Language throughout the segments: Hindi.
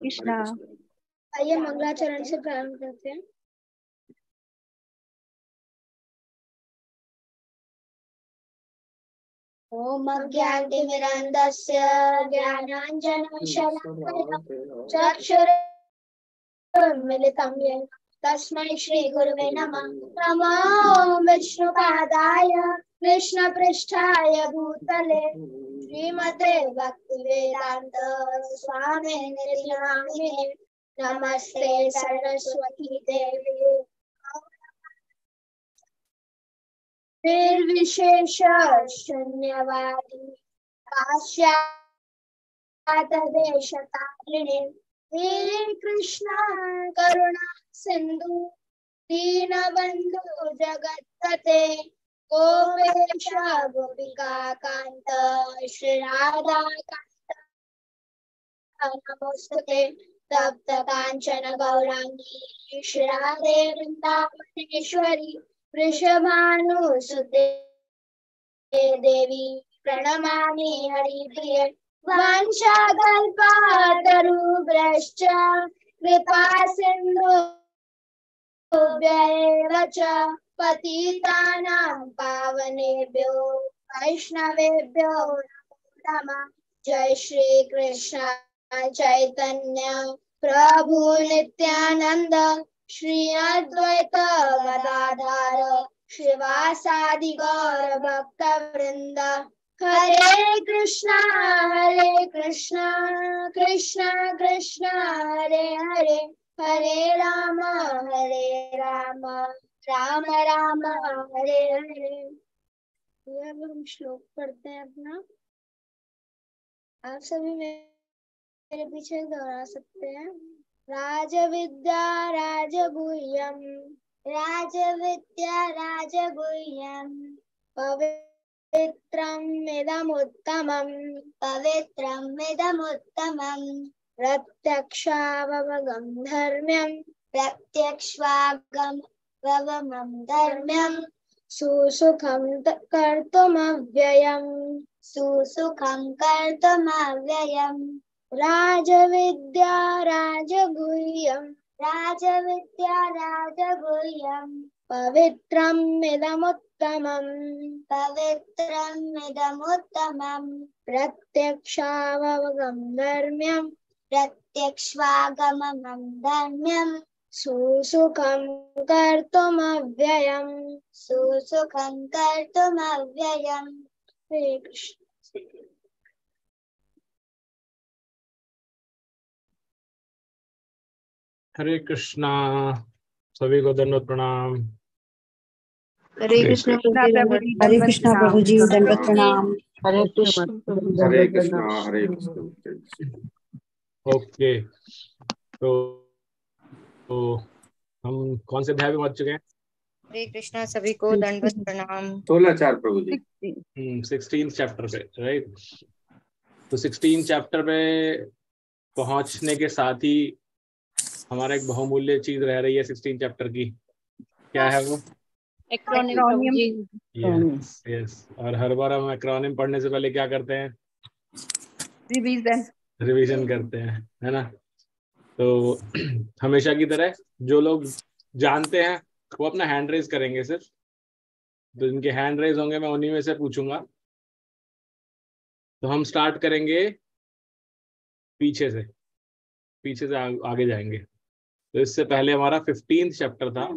कृष्णा। आइए मंगलाचरण से प्रारंभ करते हैं। ओम अज्ञानतिमिरन्धस्य ज्ञानाञ्जनशलाकया चक्षुरुन्मीलितं येन तस्मै श्रीगुरुवे नमः। नमो विष्णुपादाय कृष्णपृष्ठाय भूतले श्रीमते भक्तिवेदान्त स्वामिनिति नामिने। नमस्ते सरस्वती देवी निर्विशेष शून्यवादी पाश्चात्यदेशतारिणे। हे कृष्ण करुणा सिंधु दीनबंधु जगत्पते गोपेश गोपिका कांत श्री राधा कांत नमोस्तुते। तप्त कांचन गौरांगी श्री राधे वृंदावनेश्वरी वृषभानुसुते देवी प्रणमामि हरिप्रिये। वाञ्छाकल्पतरुभ्यश्च कृपा सिन्धुभ्यैव च पतितानां पावनेभ्यो वैष्णवेभ्यो नमो नमः। जय श्री कृष्ण चैतन्य प्रभु नित्यानंद श्री अद्वैत गदाधर श्रीवासादि गौर भक्त वृंद। हरे कृष्णा कृष्ण कृष्ण हरे हरे हरे राम राम राम हरे हरे। ये अब हम श्लोक पढ़ते हैं अपना। आप सभी मेरे पीछे दोहरा सकते हैं। राजविद्या राजगुह्यम राजविद्या राजगुह्यम पवित्रमिदमुत्तमम् पवित्रमिदमुत्तमम् प्रत्यक्षावगमं धर्म्यं प्रत्यक्षावगमं धर्म्यं सुसुखं कर्तुमव्ययम् सुसुखं कर्तुमव्ययम्। राजविद्या राजगुह्यम् राजविद्या राजगुह्यम् पवित्रमिदमुत्तमम् पवित्रमिदमुत्तमम् प्रत्यक्षावगमं धर्म्यम् प्रत्यक्षावगमं धर्म्यम् सुसुखं कर्तुमव्ययम् सुसुखं कर्तुमव्ययम्। हरे कृष्ण। हरे कृष्णा। सभी को दंडवत प्रणाम। हरे कृष्ण प्रभु जी, हरे कृष्णा प्रभु जी, दंडवत प्रणाम। हरे कृष्ण प्रभु जी, हरे दंडवत कृष्णा प्रणाम। हरे कृष्णा। ओके, तो हम कौन से अध्याय में पहुंच चुके हैं? हरे कृष्णा सभी को दंडवत प्रणाम। 16 प्रभु जी। 16 चैप्टर पे, राइट। तो 16 चैप्टर पे पहुंचने के साथ ही हमारा एक बहुमूल्य चीज रह रही है 16 चैप्टर की। क्या है वो? एक्रोनिम। Yes yes. और हर बार हम एक्रोनिम पढ़ने से पहले क्या करते हैं? रिवीजन करते हैं, है ना। तो हमेशा की तरह जो लोग जानते हैं वो अपना हैंड रेज करेंगे सिर्फ। तो जिनके हैंड रेज होंगे मैं उन्हीं में से पूछूंगा। तो हम स्टार्ट करेंगे पीछे से आगे जाएंगे। तो इससे पहले हमारा 15 चैप्टर था।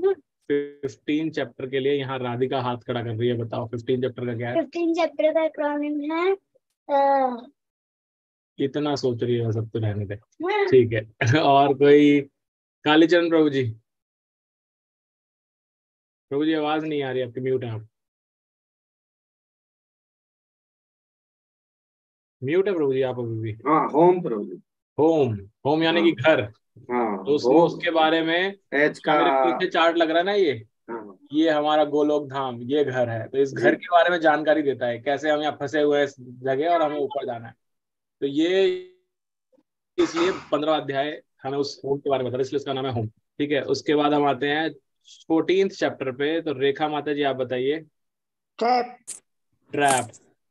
15 चैप्टर के लिए यहाँ राधिका हाथ खड़ा कर रही है। बताओ 15 चैप्टर का क्या है? 15 चैप्टर का एक्रोनिम है कितना सोच रही है, सब तो रहने दे, ठीक है। और कोई? कालीचरण प्रभु जी। प्रभु जी आवाज नहीं आ रही आपकी, म्यूट है आप। म्यूट है प्रभु जी आप अभी भी। हाँ, होम प्रभु जी। होम यानी कि घर। हाँ, तो उसके बारे में एच का मेरे पीछे चार्ट लग रहा है ना, ये हमारा गोलोक धाम, ये घर है। तो इस घर के बारे में जानकारी देता है, कैसे हम यहाँ फंसे हुए हैं इस जगह और हमें ऊपर जाना है। तो ये इसलिए 15 अध्याय हमें उस होम के बारे में बता, इसलिए उसका नाम है होम। ठीक है। उसके बाद हम आते हैं 14th चैप्टर पे। तो रेखा माता जी आप बताइए। ट्रैप।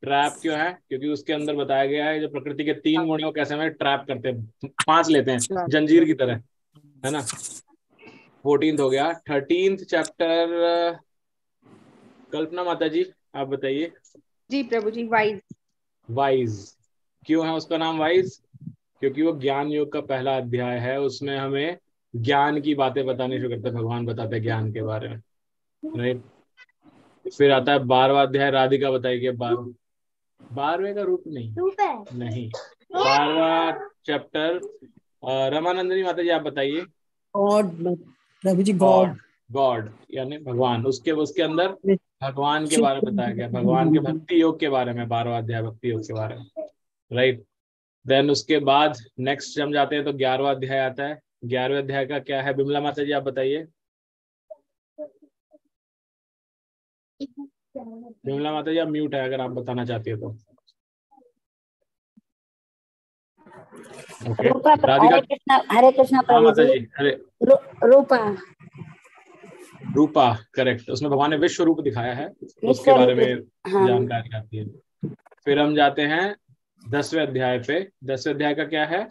ट्रैप क्यों है? क्योंकि उसके अंदर बताया गया है जो प्रकृति के 3 गुण है वो कैसे हमें ट्रैप करते हैं, 5 लेते हैं जंजीर की तरह, है ना। 14th हो गया। 13th चैप्टर कल्पना माता जी आप बताइए। जी प्रभु जी, वाइज। वाइज क्यों है उसका नाम वाइज? क्योंकि वो ज्ञान योग का पहला अध्याय है, उसमें हमें ज्ञान की बातें बतानी शुरू करते हैं, भगवान बताते हैं ज्ञान के बारे में, राइट। फिर आता है 12वां अध्याय, राधिका बताएगी। 12वें का रूप नहीं 12वां चैप्टर रमानंदनी माता जी आप बताइए। गॉड प्रभु जी, गॉड गॉड गॉड यानी भगवान, उसके उसके अंदर भगवान के बारे में बताया गया, भगवान के भक्ति योग के बारे में, 12वां अध्याय भक्ति योग के बारे में, राइट। देन उसके बाद नेक्स्ट हम जाते हैं तो 11वां अध्याय आता है। 11वें अध्याय का क्या है? बिमला माता जी आप बताइए। बिमला माता जी आप म्यूट है, अगर आप बताना चाहती है तो। ओके रूपा राधिका। हरे कृष्णा हाँ प्रभु माता जी। जी, अरे रूपा रूपा करेक्ट, उसमें भगवान ने विश्व रूप दिखाया है, उसके विश्व बारे रूप, में हाँ। जानकारी आती है। फिर हम जाते हैं 10वें अध्याय पे। 10वें अध्याय का क्या है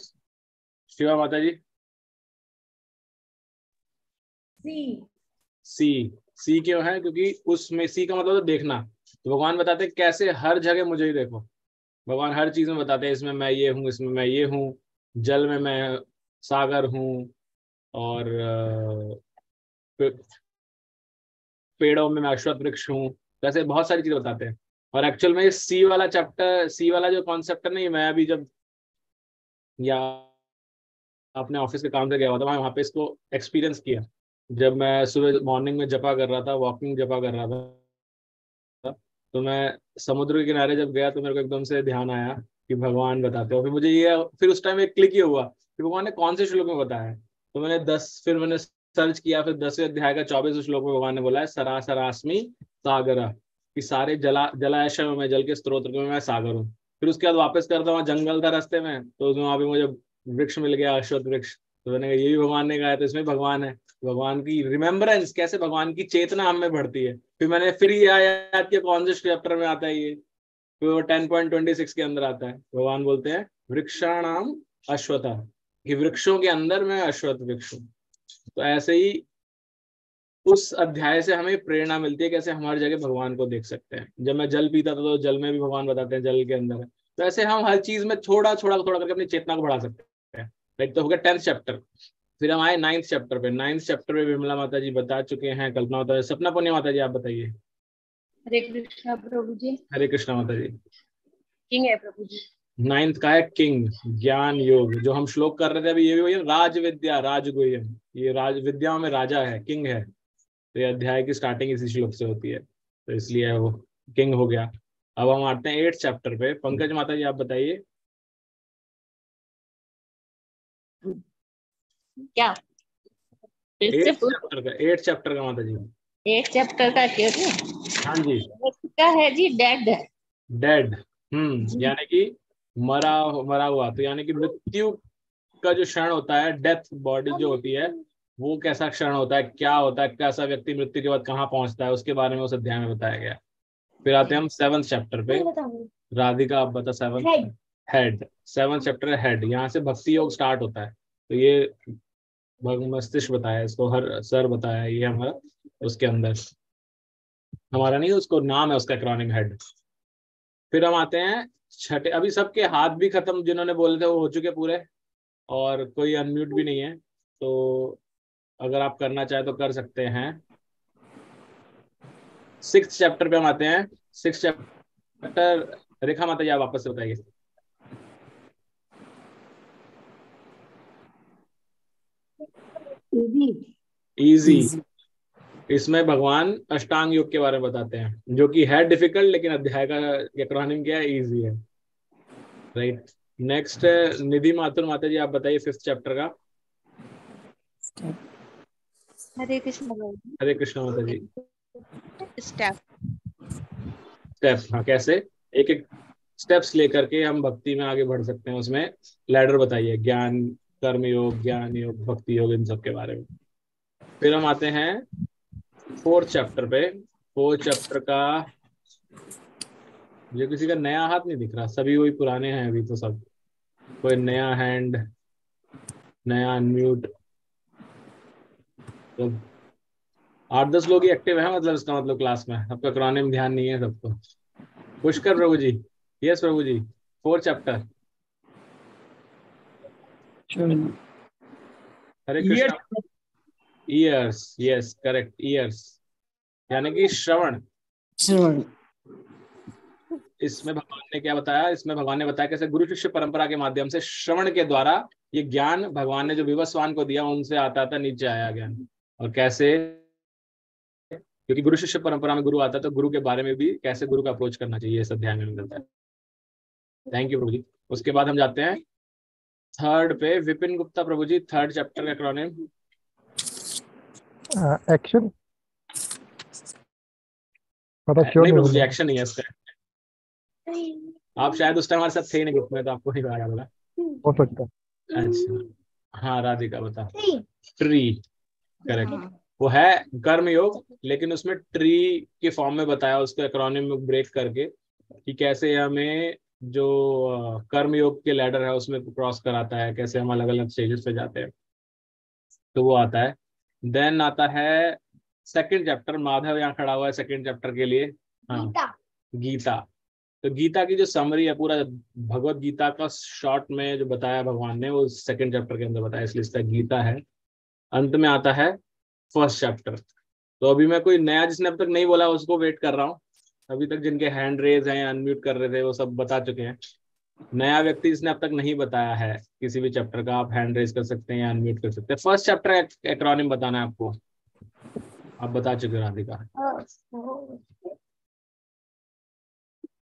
शिवा माता जी? सी क्यों है? क्योंकि उसमें सी का मतलब तो देखना, तो भगवान बताते हैं कैसे हर जगह मुझे ही देखो। भगवान हर चीज में बताते हैं, इसमें मैं ये हूँ, इसमें मैं ये हूँ, जल में मैं सागर हूँ, और पेड़ों में मैं अश्वत्थ वृक्ष हूँ। तो ऐसे बहुत सारी चीजें बताते हैं। और एक्चुअल में सी वाला चैप्टर, सी वाला जो कॉन्सेप्ट है, नहीं, मैं अभी जब या अपने ऑफिस के काम से गया हुआ था, मैं वहाँ पे इसको एक्सपीरियंस किया। जब मैं सुबह मॉर्निंग में जपा कर रहा था, वॉकिंग जपा कर रहा था, तो मैं समुद्र के किनारे जब गया तो मेरे को एकदम से ध्यान आया कि भगवान बताते हो। फिर मुझे ये, फिर उस टाइम एक क्लिक ये हुआ कि भगवान ने कौन से श्लोक में बताया है। तो फिर मैंने सर्च किया, फिर 10वें अध्याय का 24वें श्लोक में भगवान ने बोला है सरासरास्मि सागर, कि सारे जलाशय में मैं, जल के स्त्रोत में मैं सागर हूँ। फिर उसके बाद वापस करता वहाँ जंगल था रास्ते में, तो वहाँ पे मुझे वृक्ष मिल गया, अश्वत्थ वृक्ष। तो मैंने कहा ये भी भगवान ने कहा है, तो इसमें भगवान है। भगवान की रिमेम्बरेंस, कैसे भगवान की चेतना हम में बढ़ती है। फिर मैंने फिर ये याद किया कौन से चैप्टर में आता है ये, फिर वो 10.26 के अंदर आता है। भगवान बोलते हैं वृक्षाणाम अश्वत्थ, कि वृक्षों के अंदर मैं अश्वत्थ वृक्ष हूँ। तो ऐसे ही उस अध्याय से हमें प्रेरणा मिलती है कैसे हम हर जगह भगवान को देख सकते हैं। जब मैं जल पीता था तो जल में भी भगवान बताते हैं, जल के अंदर है। तो ऐसे हम हर चीज में थोड़ा थोड़ा थोड़ा करके अपनी चेतना को बढ़ा सकते हैं। लाइक तो हो गया 10th चैप्टर। फिर हम आए 9th चैप्टर पे। 9th चैप्टर में विमला माता जी बता चुके हैं, कल्पना माता जी, सपना पुण्य माता जी आप बताइए। हरे कृष्णा प्रभु जी। हरे कृष्णा माता जी। किंग है प्रभु जी। 9th का है किंग, ज्ञान योग। जो हम श्लोक कर रहे थे अभी, ये भी वही है, राज विद्या राजगुह्यम, ये राज विद्याओं में राजा है, किंग है। तो ये अध्याय की स्टार्टिंग इसी श्लोक से होती है, तो इसलिए वो किंग हो गया। अब हम आते हैं 8th चैप्टर पे। पंकज माता जी आप बताइए। क्या? 8th चैप्टर का माता जी। 8 चैप्टर का क्या? हाँ जी, क्या है जी? डेड। डेड। यानी कि मरा मरा हुआ। तो यानी कि मृत्यु का जो क्षण होता है, डेथ बॉडी जो होती है, वो कैसा क्षण होता है, क्या होता है, कैसा व्यक्ति मृत्यु के बाद कहाँ पहुंचता है, उसके बारे में उस अध्याय में बताया गया। फिर आते हैं हम 7th चैप्टर पे। राधिका आप बता 7th। Head. 7th chapter head, यहाँ से भक्ति योग स्टार्ट होता है। तो ये मस्तिष्क बताया, इसको हर सर बताया, ये हमारा उसके अंदर, हमारा नहीं, उसको नाम है उसका एक्रोनिम हेड। फिर हम आते हैं छठे। अभी सबके हाथ भी खत्म, जिन्होंने बोले थे वो हो चुके पूरे, और कोई अनम्यूट भी नहीं है, तो अगर आप करना चाहे तो कर सकते हैं। 6th चैप्टर पे हम आते हैं। 6th चैप्टर रेखा माता जी आप वापस से बताइए। इजी। इसमें भगवान अष्टांग योग के बारे में बताते हैं, जो कि है डिफिकल्ट, लेकिन अध्याय का एक्रोनिम क्या है? इजी है, राइट। नेक्स्ट निधि माथुर माता जी आप बताइए 5th चैप्टर का। हरे कृष्णा प्रभु जी। हरे कृष्ण माता जी। स्टेप। स्टेप, हाँ, कैसे एक एक स्टेप्स लेकर के हम भक्ति में आगे बढ़ सकते हैं, उसमें लैडर बताइए, ज्ञान कर्म योग, ज्ञान योग, भक्ति योग, इन सब के बारे में। फिर हम आते हैं 4th चैप्टर पे। 4th चैप्टर का मुझे किसी का नया हाथ नहीं दिख रहा, सभी वही पुराने हैं अभी तो सब। कोई नया हैंड, नया अनम्यूट, तो 8-10 लोग ही एक्टिव है, मतलब इसका मतलब क्लास में सबका एक्रोनिम ध्यान नहीं है सबको। Pushkar Prabhu ji. Yes Prabhu ji. 4 chapter. Hare Krishna. Years, yes correct, years यानी कि श्रवण। श्रवण। इसमें भगवान ने क्या बताया? इसमें भगवान ने बताया कैसे गुरु शिष्य परंपरा के माध्यम से श्रवण के द्वारा ये ज्ञान भगवान ने जो विवस्वान को दिया उनसे आता था नीचे आया ज्ञान। और कैसे, क्योंकि गुरु शिष्य परंपरा में गुरु आता है तो गुरु के बारे में भी कैसे गुरु का अप्रोच करना चाहिए, सब ध्यान में मिलता है। थैंक यू प्रभु जी। उसके बाद हम जाते हैं 3rd पे। विपिन गुप्ता प्रभु जी, 3rd चैप्टर का एक्रोनिम। एक्शन। पता क्यों नहीं नहीं प्रभु जी, बोला? एक्शन नहीं है इसका। आप शायद उस टाइम हमारे साथ थे नहीं ग्रुप में, तो आपको नहीं पता होगा। हो सकता है। अच्छा हाँ, राधिका बता। Tree, correct. वो है कर्म योग, लेकिन उसमें ट्री के फॉर्म में बताया उसको एक्रोनिम में ब्रेक करके कि कैसे हमें जो कर्म योग के लैडर है उसमें क्रॉस कराता है, कैसे हम अलग अलग स्टेजेस पे जाते हैं, तो वो आता है। देन आता है 2nd चैप्टर। माधव यहाँ खड़ा हुआ है 2nd चैप्टर के लिए। हाँ, गीता। तो गीता की जो समरी है, पूरा भगवत गीता का शॉर्ट में जो बताया भगवान ने, वो 2nd चैप्टर के अंदर बताया, इसलिए इसका गीता है। अंत में आता है 1st चैप्टर। तो अभी मैं कोई नया जिसने अब तक नहीं बोला उसको वेट कर रहा हूँ। अभी तक जिनके हैंड रेज हैं, अनम्यूट कर रहे थे, वो सब बता चुके हैं। नया व्यक्ति जिसने अब तक नहीं बताया है किसी भी चैप्टर का, आप हैंड रेज कर सकते हैं या अनम्यूट कर सकते हैं। 1st चैप्टर एक्रोनिम बताना है आपको, आप बता चुके हो राधिका।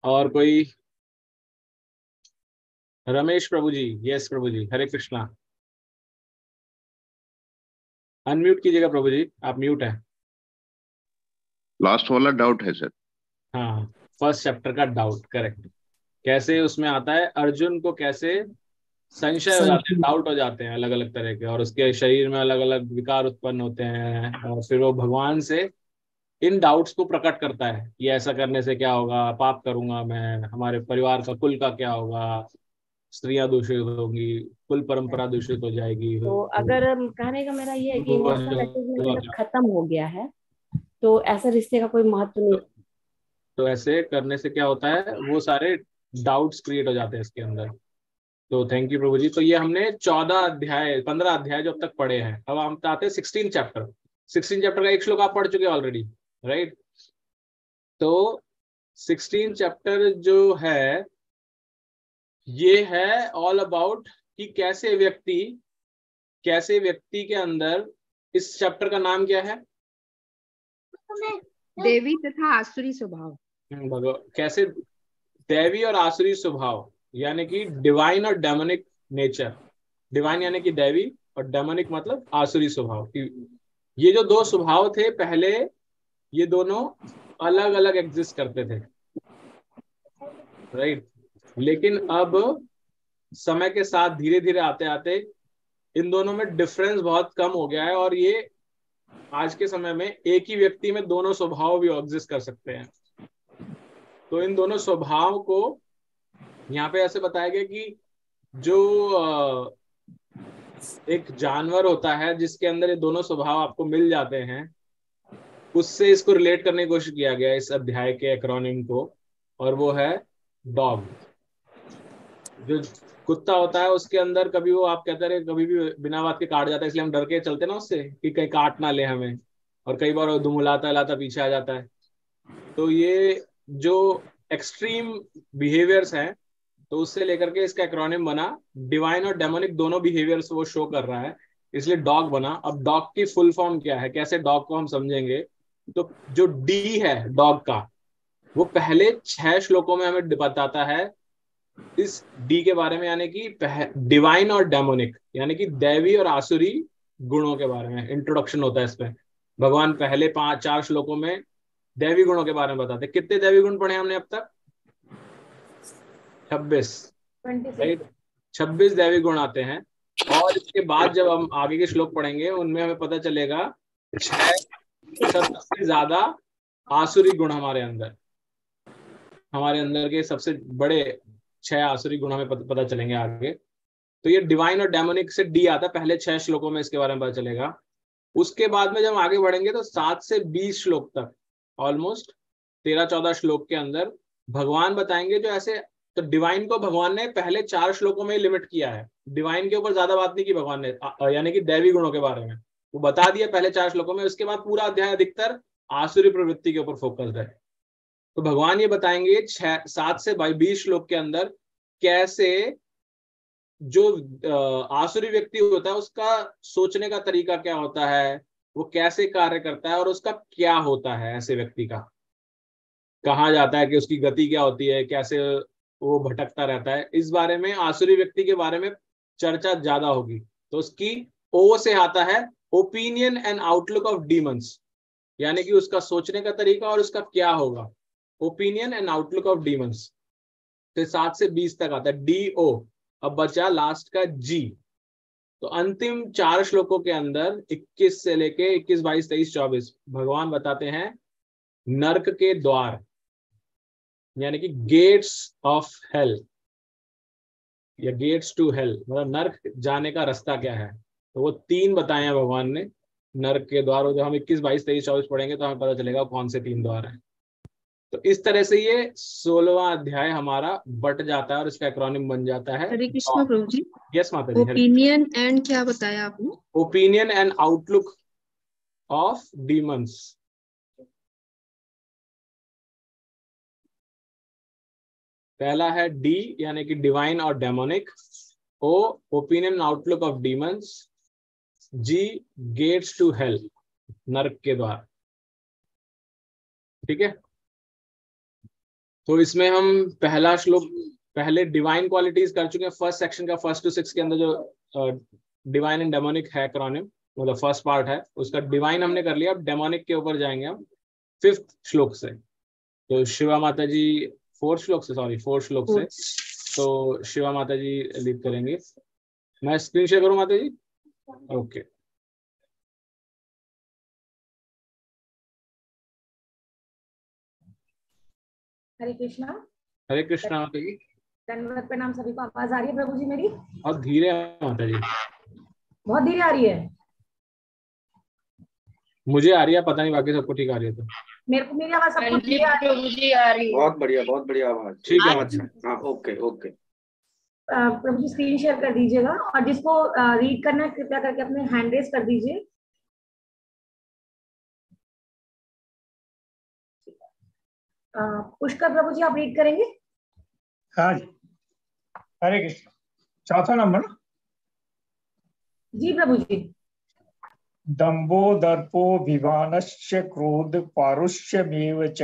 और कोई? रमेश प्रभु जी। यस प्रभु जी, हरे कृष्णा। अनम्यूट कीजिएगा प्रभु जी, आप म्यूट है। लास्ट वाला डाउट है सर। हाँ, 1st चैप्टर का डाउट, करेक्ट। कैसे उसमें आता है अर्जुन को कैसे संशय हो जाते हैं, डाउट हो जाते हैं अलग अलग तरह के, और उसके शरीर में अलग अलग विकार उत्पन्न होते हैं, और फिर वो भगवान से इन डाउट्स को प्रकट करता है कि ऐसा करने से क्या होगा, पाप करूंगा मैं, हमारे परिवार का कुल का क्या होगा, स्त्रियां दूषित होंगी, कुल परंपरा दूषित हो जाएगी। तो अगर कहने का मेरा ये है कि इमोशनल अटैचमेंट जब खत्म हो गया है तो ऐसे रिश्ते का कोई महत्व नहीं। तो ऐसे करने से क्या होता है, वो सारे डाउट्स क्रिएट हो जाते हैं इसके अंदर। तो थैंक यू प्रभु जी। तो ये हमने 15 अध्याय जो अब तक पढ़े हैं। अब हम आते हैं 16 चैप्टर। 16 चैप्टर का एक श्लोक आप पढ़ चुके हैं ऑलरेडी, राइट? तो 16 चैप्टर जो है ये है ऑल अबाउट कि कैसे व्यक्ति के अंदर, इस चैप्टर का नाम क्या है? देवी तथा आसुरी स्वभाव। कैसे दैवी और आसुरी स्वभाव, यानी कि डिवाइन और डेमोनिक नेचर। डिवाइन यानी कि दैवी, और डेमोनिक मतलब आसुरी स्वभाव। ये जो 2 स्वभाव थे पहले, ये दोनों अलग अलग एग्जिस्ट करते थे, राइट? लेकिन अब समय के साथ धीरे धीरे आते आते इन दोनों में डिफरेंस बहुत कम हो गया है, और ये आज के समय में एक ही व्यक्ति में दोनों स्वभाव भी एग्जिस्ट कर सकते हैं। तो इन दोनों स्वभाव को यहाँ पे ऐसे बताया गया कि जो एक जानवर होता है जिसके अंदर ये दोनों स्वभाव आपको मिल जाते हैं, उससे इसको रिलेट करने की कोशिश किया गया इस अध्याय के एक्रोनिम को, और वो है डॉग। जो कुत्ता होता है उसके अंदर कभी वो, आप कहते रहे, कभी भी बिना बात के काट जाता है, इसलिए हम डर के चलते ना उससे कि कहीं काट ना ले हमें, और कई बार वो दुमुलाता लाता पीछे आ जाता है। तो ये जो एक्सट्रीम बिहेवियर्स हैं, तो उससे लेकर के इसका एक्रोनिम बना। डिवाइन और डेमोनिक दोनों बिहेवियर्स वो शो कर रहा है, इसलिए डॉग बना। अब डॉग की फुल फॉर्म क्या है, कैसे डॉग को हम समझेंगे? तो जो डी है डॉग का, वो पहले 6 श्लोकों में हमें बताता है इस डी के बारे में, यानी कि डिवाइन और डेमोनिक यानी कि दैवी और आसुरी गुणों के बारे में इंट्रोडक्शन होता है इसमें। भगवान पहले 4 श्लोकों में दैवी गुणों के बारे में बताते। कितने दैवी गुण पढ़े हमने अब तक? 26, राइट? 26 दैवी गुण आते हैं, और इसके बाद जब हम आगे के श्लोक पढ़ेंगे उनमें हमें पता चलेगा 6 से ज्यादा आसुरी गुण हमारे अंदर, हमारे अंदर के सबसे बड़े 6 आसुरी गुण हमें पता चलेंगे आगे। तो ये डिवाइन और डेमोनिक से डी आता है, पहले 6 श्लोकों में इसके बारे में पता चलेगा। उसके बाद में जब हम आगे बढ़ेंगे तो 7 से 20 श्लोक तक, ऑलमोस्ट 13-14 श्लोक के अंदर भगवान बताएंगे जो ऐसे, तो डिवाइन को भगवान ने पहले 4 श्लोकों में ही लिमिट किया है, डिवाइन के ऊपर ज्यादा बात नहीं की भगवान ने, यानी कि दैवी गुणों के बारे में वो बता दिया पहले 4 श्लोकों में। उसके बाद पूरा अध्याय अधिकतर आसुरी प्रवृत्ति के ऊपर फोकस्ड है। तो भगवान ये बताएंगे 7 से 20 श्लोक के अंदर कैसे जो आसुरी व्यक्ति होता है उसका सोचने का तरीका क्या होता है, वो कैसे कार्य करता है और उसका क्या होता है, ऐसे व्यक्ति का कहा जाता है कि उसकी गति क्या होती है, कैसे वो भटकता रहता है। इस बारे में आसुरी व्यक्ति के बारे में चर्चा ज्यादा होगी। तो उसकी ओ से आता है opinion and outlook of demons, यानी कि उसका सोचने का तरीका और उसका क्या होगा, opinion and outlook of demons. तो 7 से 20 तक आता है डी ओ। अब बचा लास्ट का जी। तो अंतिम 4 श्लोकों के अंदर 21 से लेके 21, 22, 23, 24 भगवान बताते हैं नर्क के द्वार, यानी कि गेट्स ऑफ हेल या गेट्स टू हेल, मतलब नर्क जाने का रास्ता क्या है। तो वो 3 बताए हैं भगवान ने नर्क के द्वार। और जब हम 21, 22, 23, 24 पढ़ेंगे तो हमें पता चलेगा कौन से 3 द्वार हैं। तो इस तरह से ये 16वां अध्याय हमारा बट जाता है और इसका एक्रोनिम बन जाता है। हरे कृष्ण प्रभु जी। यस माता जी। ओपिनियन एंड क्या बताया आपने? Opinion and outlook of demons. पहला है डी यानी कि डिवाइन और demonic, O opinion outlook of demons, G gates to hell नर्क के द्वार। ठीक है, तो इसमें हम पहला श्लोक पहले डिवाइन क्वालिटीज कर चुके हैं। फर्स्ट सेक्शन का 1 to 6 के अंदर जो डिवाइन एंड डेमोनिक है एक्रोनिम, मतलब फर्स्ट पार्ट है उसका डिवाइन हमने कर लिया। अब डेमोनिक के ऊपर जाएंगे हम 5th श्लोक से। तो शिवा माता जी 4 श्लोक से तो शिवा माता जी लीड करेंगे। मैं स्क्रीन शेयर करूं माता जी? ओके। हरे कृष्णा। हरे कृष्णा माता जी। दंडवत प्रणाम सभी को। आवाज आ रही है प्रभु जी मेरी? और धीरे माता जी, बहुत धीरे आ रही है। मुझे आ रही है, पता नहीं बाकी सबको ठीक आ रही है। तो मेरे को मेरी आवाज सबको धीरे आ रही है। बहुत बढ़िया आवाज। ठीक है। अच्छा, हाँ, ओके। प्रभु जी स्क्रीन शेयर कर दीजिएगा और जिसको रीड करना है कृपया करके अपने हैंड रेज कर दीजिए। पुष्कर प्रभु जी आप रीड करेंगे? हाँ जी। हरे कृष्ण। 4था नंबर। जी प्रभु जी। दंभो दर्पोऽभिमानश्च क्रोध पारुष्यमेव च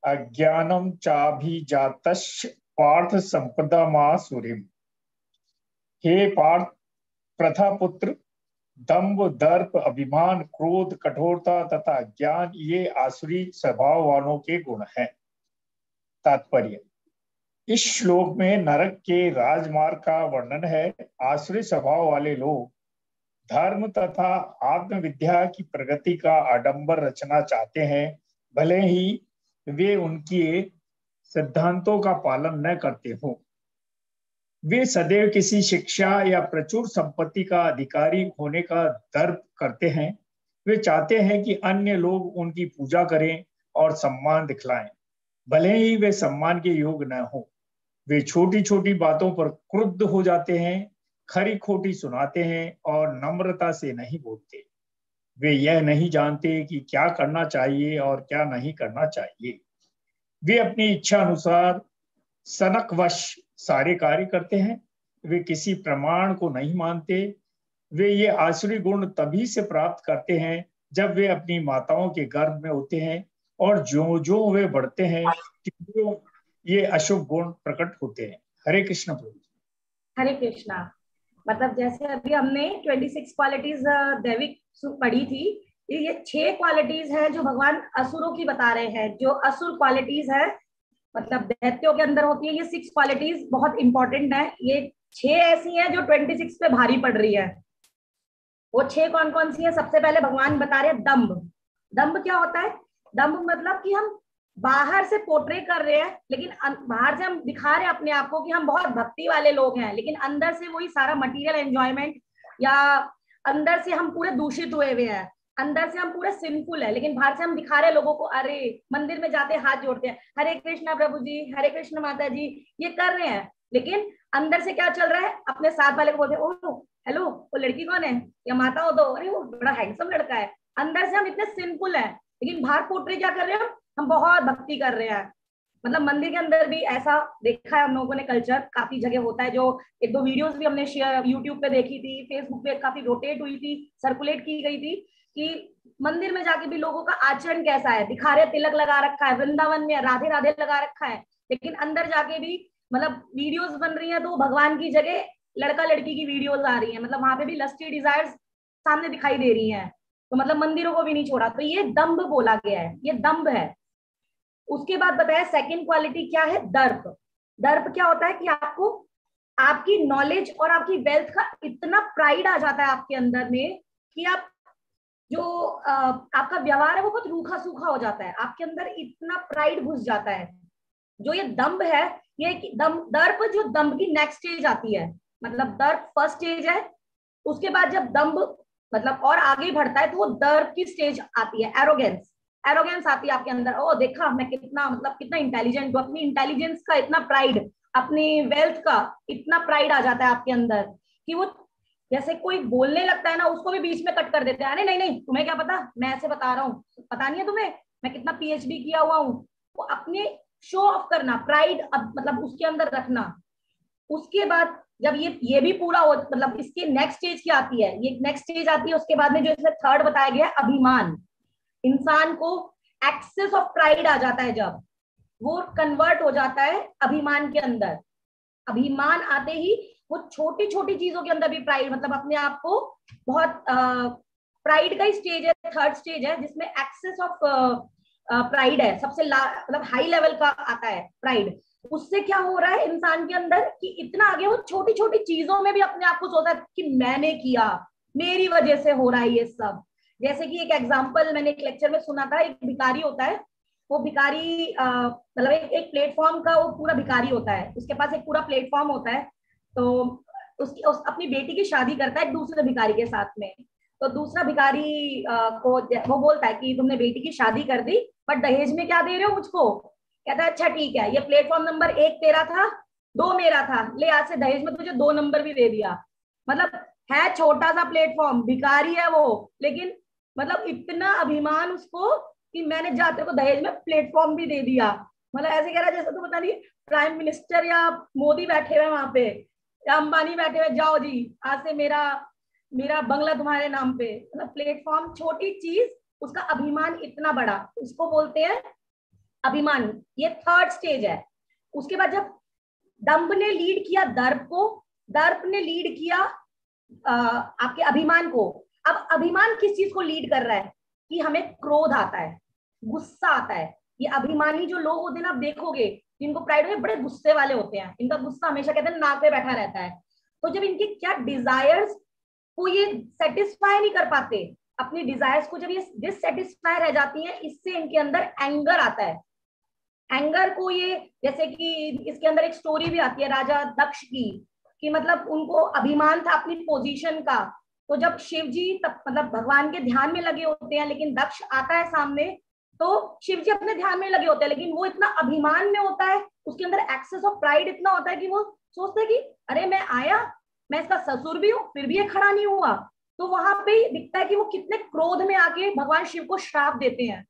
अज्ञानं चाभिजातश्च पार्थ संपदामासुरीम्। हे पार्थ प्रथापुत्र, दंभ, दर्प, अभिमान, क्रोध, कठोरता तथा ज्ञान ये आसुरी स्वभाव वालों के गुण हैं। तात्पर्य, इस श्लोक में नरक के राजमार्ग का वर्णन है। आसुरी स्वभाव वाले लोग धर्म तथा आत्मविद्या की प्रगति का आडंबर रचना चाहते हैं, भले ही वे उनके सिद्धांतों का पालन न करते हो। वे सदैव किसी शिक्षा या प्रचुर संपत्ति का अधिकारी होने का दर्प करते हैं। वे चाहते हैं कि अन्य लोग उनकी पूजा करें और सम्मान दिखलाएं, भले ही वे सम्मान के योग्य न हो। वे छोटी छोटी बातों पर क्रुद्ध हो जाते हैं, खरी खोटी सुनाते हैं और नम्रता से नहीं बोलते। वे यह नहीं जानते कि क्या करना चाहिए और क्या नहीं करना चाहिए। वे अपनी इच्छा अनुसार सनकवश सारे कार्य करते हैं। वे किसी प्रमाण को नहीं मानते। वे ये आसुरी गुण तभी से प्राप्त करते हैं जब वे अपनी माताओं के गर्भ में होते हैं, और जो जो वे बढ़ते हैं ये अशुभ गुण प्रकट होते हैं। हरे कृष्ण प्रभु। हरे कृष्णा। मतलब जैसे अभी हमने 26 क्वालिटीज दैविक पढ़ी थी, ये 6 क्वालिटीज है जो भगवान असुरों की बता रहे हैं। जो असुर क्वालिटीज है मतलब दैत्यों के अंदर होती है, ये 6 क्वालिटीज बहुत इंपॉर्टेंट है। ये 6 ऐसी हैं जो 26 पे भारी पड़ रही है। वो 6 कौन कौन सी है? सबसे पहले भगवान बता रहे हैं दंभ। दंभ क्या होता है? दंभ मतलब कि हम बाहर से पोर्ट्रे कर रहे हैं, लेकिन बाहर से हम दिखा रहे हैं अपने आप को कि हम बहुत भक्ति वाले लोग हैं, लेकिन अंदर से वही सारा मटेरियल एंजॉयमेंट, या अंदर से हम पूरे दूषित हुए हुए हैं, अंदर से हम पूरे सिंफुल है, लेकिन बाहर से हम दिखा रहे हैं लोगों को, अरे मंदिर में जाते हाथ जोड़ते हैं, हरे कृष्णा प्रभु जी, हरे कृष्ण माता जी, ये कर रहे हैं, लेकिन अंदर से क्या चल रहा है, अपने साथ वाले को बोलते हैं, ओह हेलो वो लड़की कौन है, या माता हो तो, अरे वो बड़ा हैंडसम लड़का है। अंदर से हम इतने सिंपल हैं, लेकिन बाहर पोर्ट्रे क्या कर रहे हैं, हम बहुत भक्ति कर रहे हैं। मतलब मंदिर के अंदर भी ऐसा देखा है हम लोगों ने, कल्चर काफी जगह होता है, जो एक दो वीडियोस भी हमने शेयर यूट्यूब पे देखी थी, फेसबुक पे काफी रोटेट हुई थी, सर्कुलेट की गई थी, कि मंदिर में जाके भी लोगों का आचरण कैसा है, दिखा रहे तिलक लगा रखा है, वृंदावन में राधे राधे लगा रखा है, लेकिन अंदर जाके भी मतलब वीडियोस बन रही हैं तो भगवान की जगह लड़का लड़की की वीडियोस आ रही हैं, मतलब वहां पे भी लस्टी डिजायर्स सामने दिखाई दे रही हैं, तो मतलब मंदिरों को भी नहीं छोड़ा, तो ये दंभ बोला गया है, ये दंभ है। उसके बाद बताया सेकंड क्वालिटी क्या है, दर्प। दर्प क्या होता है कि आपको आपकी नॉलेज और आपकी वेल्थ का इतना प्राइड आ जाता है आपके अंदर में कि आप जो आपका व्यवहार है वो बहुत रूखा सूखा हो जाता है, आपके अंदर इतना प्राइड घुस जाता है। जो ये दंभ है, ये दर्प जो दंभ की नेक्स्ट स्टेज आती है, मतलब दर्प फर्स्ट स्टेज है, उसके बाद जब दंभ मतलब और आगे बढ़ता है तो वो दर्प की स्टेज आती है, एरोगेंस। एरोगेंस आती है आपके अंदर, ओ देखा मैं कितना मतलब कितना इंटेलिजेंट हूँ, अपनी इंटेलिजेंस का इतना प्राइड, अपनी वेल्थ का इतना प्राइड आ जाता है आपके अंदर कि वो जैसे कोई बोलने लगता है ना, उसको भी बीच में कट कर देते हैं, अरे नहीं नहीं तुम्हें क्या पता, मैं ऐसे बता रहा हूँ, पता नहीं है तुम्हें मैं कितना पीएचडी किया हुआ हूँ। वो अपने शो ऑफ करना, प्राइड मतलब उसके अंदर रखना। उसके बाद जब ये भी पूरा हो, मतलब इसकी नेक्स्ट स्टेज क्या आती है, ये नेक्स्ट स्टेज आती है उसके बाद में, जो इसमें थर्ड बताया गया है अभिमान। इंसान को एक्सेस ऑफ प्राइड आ जाता है, जब वो कन्वर्ट हो जाता है अभिमान के अंदर। अभिमान आते ही वो छोटी छोटी चीजों के अंदर भी प्राइड, मतलब अपने आप को बहुत प्राइड का ही स्टेज है, थर्ड स्टेज है जिसमें एक्सेस ऑफ प्राइड है, सबसे मतलब हाई लेवल का आता है प्राइड। उससे क्या हो रहा है इंसान के अंदर कि इतना आगे वो छोटी छोटी चीजों में भी अपने आप को सोचता है कि मैंने किया, मेरी वजह से हो रहा है ये सब। जैसे कि एक एग्जांपल मैंने एक लेक्चर में सुना था, एक भिखारी होता है, वो भिखारी मतलब एक प्लेटफॉर्म का वो पूरा भिखारी होता है, उसके पास एक पूरा प्लेटफॉर्म होता है, तो अपनी बेटी की शादी करता है एक दूसरे भिखारी के साथ में। तो दूसरा भिखारी को वो बोलता है कि तुमने बेटी की शादी कर दी, बट दहेज में क्या दे रहे हो मुझको। कहता है अच्छा ठीक है, ये प्लेटफॉर्म नंबर 1 तेरा था, 2 मेरा था, ले आज से दहेज में तुझे 2 नंबर भी दे दिया। मतलब है छोटा सा प्लेटफॉर्म, भिखारी है वो, लेकिन मतलब इतना अभिमान उसको कि मैंने जाते को दहेज में प्लेटफॉर्म भी दे दिया। मतलब ऐसे कह रहा है जैसे तो पता नहीं प्राइम मिनिस्टर या मोदी बैठे हुए वहां पे, या अंबानी बैठे हुए, जाओ जी आज से मेरा बंगला तुम्हारे नाम पे। मतलब प्लेटफॉर्म छोटी चीज, उसका अभिमान इतना बड़ा, उसको बोलते हैं अभिमान। ये थर्ड स्टेज है। उसके बाद जब दंभ ने लीड किया दर्प को, दर्प ने लीड किया आपके अभिमान को। अब अभिमान किस चीज को लीड कर रहा है कि हमें क्रोध आता है, गुस्सा आता है। ये अभिमानी जो लोग होते हैं ना, आप देखोगे जिनको प्राइड है बड़े गुस्से वाले होते हैं, इनका गुस्सा हमेशा कहते हैं नाक पे बैठा रहता है। तो जब इनके क्या डिजायर्स को ये सेटिस्फाई नहीं कर पाते, अपनी डिजायर्स को जब ये डिससेटिस्फाई रह जाती है, इससे इनके अंदर एंगर आता है। एंगर को ये, जैसे कि इसके अंदर एक स्टोरी भी आती है राजा दक्ष की, कि मतलब उनको अभिमान था अपनी पोजीशन का। तो जब शिव जी मतलब भगवान के ध्यान में लगे होते हैं, लेकिन दक्ष आता है सामने, तो शिव जी अपने ध्यान में लगे होते हैं, लेकिन वो इतना अभिमान में होता है, उसके अंदर एक्सेस ऑफ प्राइड इतना होता है कि वो सोचते हैं कि अरे मैं आया, मैं इसका ससुर भी हूँ, फिर भी ये खड़ा नहीं हुआ। तो वहां पे दिखता है कि वो कितने क्रोध में आके भगवान शिव को श्राप देते हैं।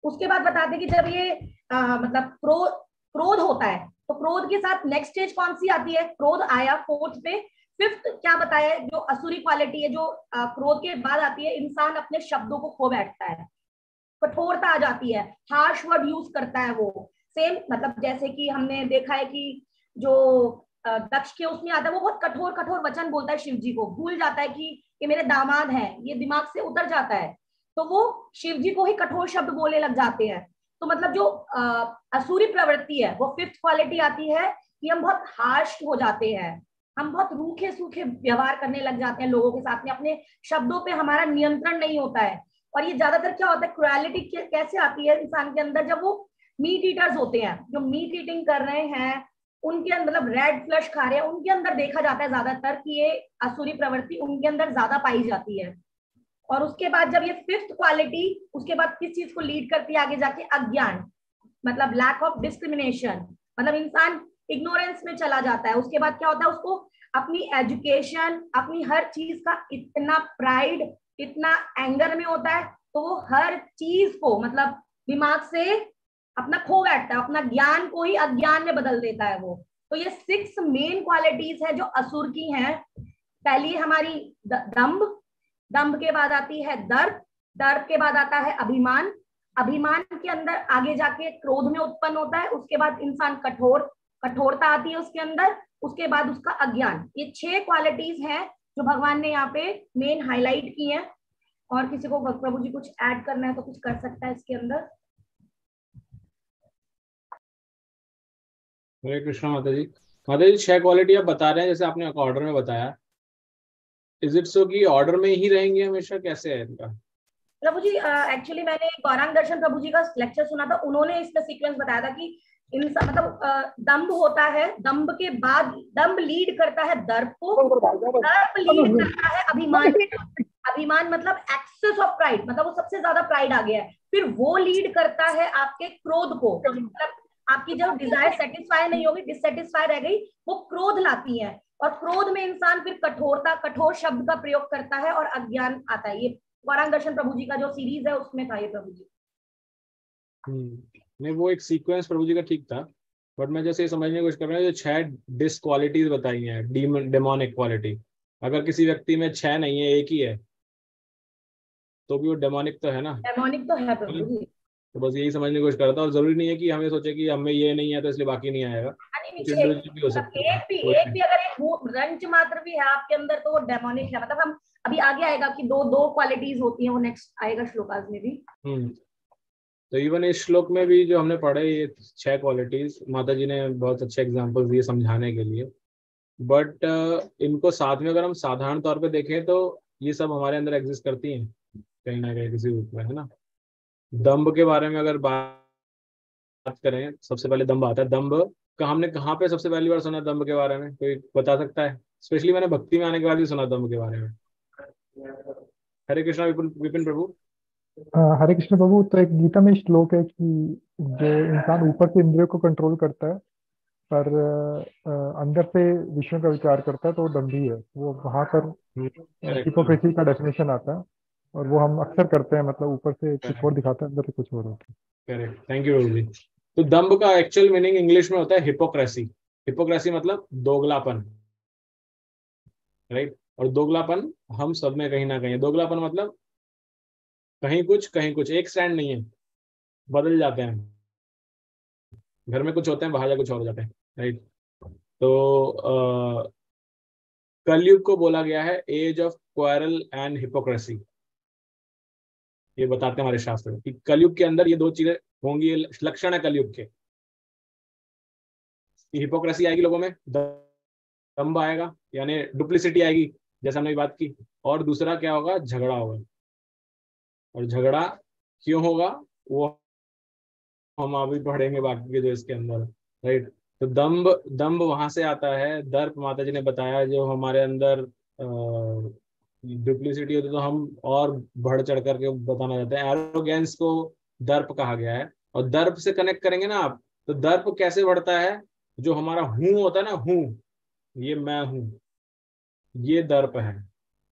उसके बाद बताते हैं कि जब ये मतलब क्रोध होता है, तो क्रोध के साथ नेक्स्ट स्टेज कौन सी आती है, क्रोध आया फोर्थ पे। फिफ्थ क्या बताया है, जो असुरी क्वालिटी है जो क्रोध के बाद आती है, इंसान अपने शब्दों को खो बैठता है, कठोरता आ जाती है, हार्श वर्ड यूज करता है वो। सेम मतलब जैसे कि हमने देखा है कि जो दक्ष के उसमें आता है, वो बहुत कठोर कठोर वचन बोलता है शिव जी को, भूल जाता है कि मेरे दामाद हैं, ये दिमाग से उतर जाता है, तो वो शिव जी को ही कठोर शब्द बोलने लग जाते हैं। तो मतलब जो असुरी प्रवृत्ति है, वो फिफ्थ क्वालिटी आती है कि हम बहुत हार्श हो जाते हैं, हम बहुत रूखे सूखे व्यवहार करने लग जाते हैं लोगों के साथ में, अपने शब्दों पे हमारा नियंत्रण नहीं होता है। और ये ज्यादातर क्या होता है, क्रुएलिटी कैसे आती है इंसान के अंदर, जब वो मीट ईटर्स होते हैं, जो मीट ईटिंग कर रहे हैं, उनके अंदर मतलब रेड फ्लश खा रहे हैं, उनके अंदर देखा जाता है ज्यादातर कि ये असुरी प्रवृत्ति उनके अंदर ज्यादा पाई जाती है। और उसके बाद जब ये फिफ्थ क्वालिटी, उसके बाद किस चीज को लीड करती है आगे जाके, अज्ञान, मतलब लैक ऑफ डिस्क्रिमिनेशन, मतलब इंसान इग्नोरेंस में चला जाता है। उसके बाद क्या होता है, उसको अपनी एजुकेशन, अपनी हर चीज का इतना प्राइड, इतना एंगर में होता है, तो वो हर चीज को मतलब दिमाग से अपना खो बैठता है, अपना ज्ञान को ही अज्ञान में बदल देता है वो। तो ये 6 मेन क्वालिटीज है जो असुर की हैं। पहली हमारी दंभ, दंभ के बाद आती है दर्प, दर्प के बाद आता है अभिमान, अभिमान के अंदर आगे जाके क्रोध में उत्पन्न होता है, उसके बाद इंसान कठोरता आती है उसके अंदर, उसके बाद उसका अज्ञान। ये 6 क्वालिटीज हैं जो भगवान ने यहाँ पे मेन हाईलाइट की है। और किसी को प्रभु जी कुछ ऐड करना है तो कुछ कर सकता है इसके अंदर। हरे कृष्णा माता जी। माता जी 6 क्वालिटी आप बता रहे हैं, जैसे आपने ऑर्डर में बताया, इज इट सो कि ऑर्डर में ही रहेंगे हमेशा, कैसे है इनका? प्रभु जी एक्चुअली मैंने गौरांग दर्शन प्रभु जी का लेक्चर सुना था, उन्होंने इसका सीक्वेंस बताया था कि मतलब दंभ होता है, दंभ के बाद दंभ लीड करता है दर्प को, दर्प लीड करता है अभिमान, अभिमान मतलब एक्सेस ऑफ प्राइड, मतलब वो सबसे ज्यादा प्राइड आ गया है, फिर वो लीड करता है आपके क्रोध को, मतलब आपकी जब डिजायर सेटिस्फाई नहीं होगी, डिससेटिस्फाई रह गई, वो क्रोध लाती है, और क्रोध में इंसान फिर कठोरता, कठोर शब्द का प्रयोग करता है और अज्ञान आता है। ये गौरांग दर्शन प्रभु जी का जो सीरीज है उसमें था ये प्रभु जी। नहीं, वो एक सीक्वेंस प्रभु जी का ठीक था, बट मैं जैसे समझने की कोशिश कर रहा हूँ, जो 6 डिसक्वालिटीज बताई हैं, डेमोनिक क्वालिटी, अगर किसी व्यक्ति में 6 नहीं है, एक ही है, तो भी वो डेमोनिक तो है ना? डेमोनिक तो है प्रभु जी। तो बस यही समझने की कोशिश कर रहा था, और जरूरी नहीं है कि हमें सोचे कि हमें ये नहीं है तो इसलिए बाकी नहीं आएगा, भी हो सकता है। एक भी अगर एक रंच मात्र भी है आपके अंदर तो वो डेमोनिक है। मतलब हम अभी आगे आएगा कि दो क्वालिटीज होती हैं, वो नेक्स्ट आएगा श्लोकास में भी। तो इवन इस श्लोक में भी जो हमने पढ़े ये 6 क्वालिटीज, माता जी ने बहुत अच्छे एग्जांपल्स दिए समझाने के लिए, बट इनको साथ में अगर हम साधारण तौर पे देखें तो ये सब हमारे अंदर एग्जिस्ट करती हैं कहीं ना कहीं किसी रूप में, है ना? दंभ के बारे में अगर बात करें, सबसे पहले दंभ आता है। दंभ का हमने कहाँ पे सबसे पहली बार सुना दंभ के बारे में, कोई बता सकता है? स्पेशली मैंने भक्ति में आने के बाद ही सुना दंभ के बारे में। हरे कृष्णा विपिन प्रभु। हरे कृष्ण प्रभु, तो एक गीता में श्लोक है कि जो इंसान ऊपर से इंद्रियों को कंट्रोल करता है पर अंदर से विषयों का विचार करता है तो वो दंभी है। वो वहां पर हिपोक्रेसी का डेफिनेशन आता है, और वो हम अक्सर करते हैं, मतलब ऊपर से कुछ और दिखाता है, अंदर से कुछ और होता है। करेक्ट, थैंक यू प्रभु जी। तो दंभ का एक्चुअल मीनिंग इंग्लिश में होता है हिपोक्रेसी। हिपोक्रेसी मतलब दोगलापन, राइट? और दोगलापन हम सब में कहीं ना कहीं, दोगलापन मतलब कहीं कुछ, एक स्टैंड नहीं है, बदल जाते हैं। घर में कुछ होते हैं, बाहर जा कुछ और हो जाते हैं, राइट? तो कलयुग को बोला गया है age of quarrel and hypocrisy. ये बताते हैं हमारे शास्त्र कि कलयुग के अंदर ये 2 चीजें होंगी, लक्षण है कलयुग के। हिपोक्रेसी आएगी लोगों में, दंभ आएगा यानी डुप्लिसिटी आएगी, जैसे हमने बात की, और दूसरा क्या होगा, झगड़ा होगा। और झगड़ा क्यों होगा वो हम अभी पढ़ेंगे बाकी के जो इसके अंदर, राइट? तो दंभ वहां से आता है। दर्प माता जी ने बताया जो हमारे अंदर डुप्लिसिटी होती है तो हम और बढ़ चढ़ करके बताना चाहते हैं, एरोगेंस को दर्प कहा गया है। और दर्प से कनेक्ट करेंगे ना आप, तो दर्प कैसे बढ़ता है, जो हमारा हूं होता है ना, हूं, ये मैं हूं, ये दर्प है।